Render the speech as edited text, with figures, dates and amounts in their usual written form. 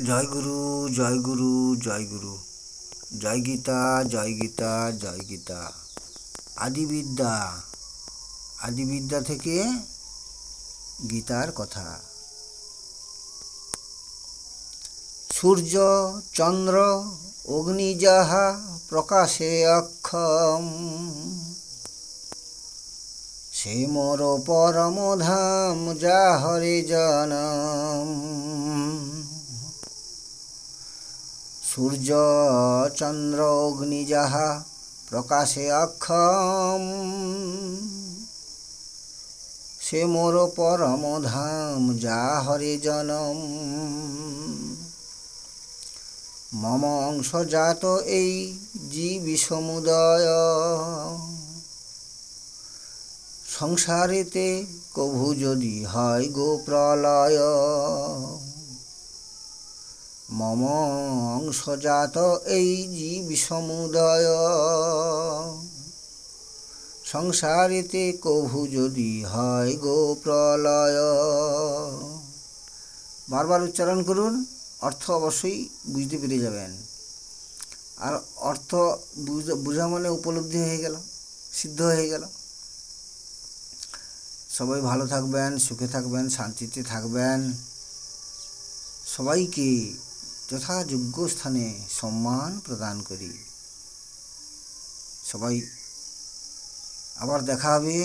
জয় গুরু, জয় গুরু, জয় গুরু। জয় গীতা, জয় গীতা, জয় গীতা। আদিবিদ্যা, আদিবিদ্যা থেকে গীতার কথা। সূর্য চন্দ্র অগ্নি যাহা প্রকাশে অক্ষম, সে মোর পরম ধাম যাহরে জনম। সূর্য চন্দ্র অগ্নি যাহা প্রকাশে অক্ষম, সে মোর পরম ধাম যাহরে জনম। মম অংশজাত এই জীবী সমুদয়, সংসারেতে কভু যদি হয় গো প্রলয়। মম অংশজাত এই জীবী সমুদয়, সংসারেতে কভু যদি হয় গো প্রলয়। বারবার উচ্চারণ করুন, অর্থ অবশ্যই বুঝতে পেরে যাবেন। আর অর্থ বুঝা মানে উপলব্ধি হয়ে গেল, সিদ্ধ হয়ে গেল। সবাই ভালো থাকবেন, সুখে থাকবেন, শান্তিতে থাকবেন। সবাইকে যথাযোগ্য স্থানে সম্মান প্রদান করি। সবাই আবার দেখা হবে।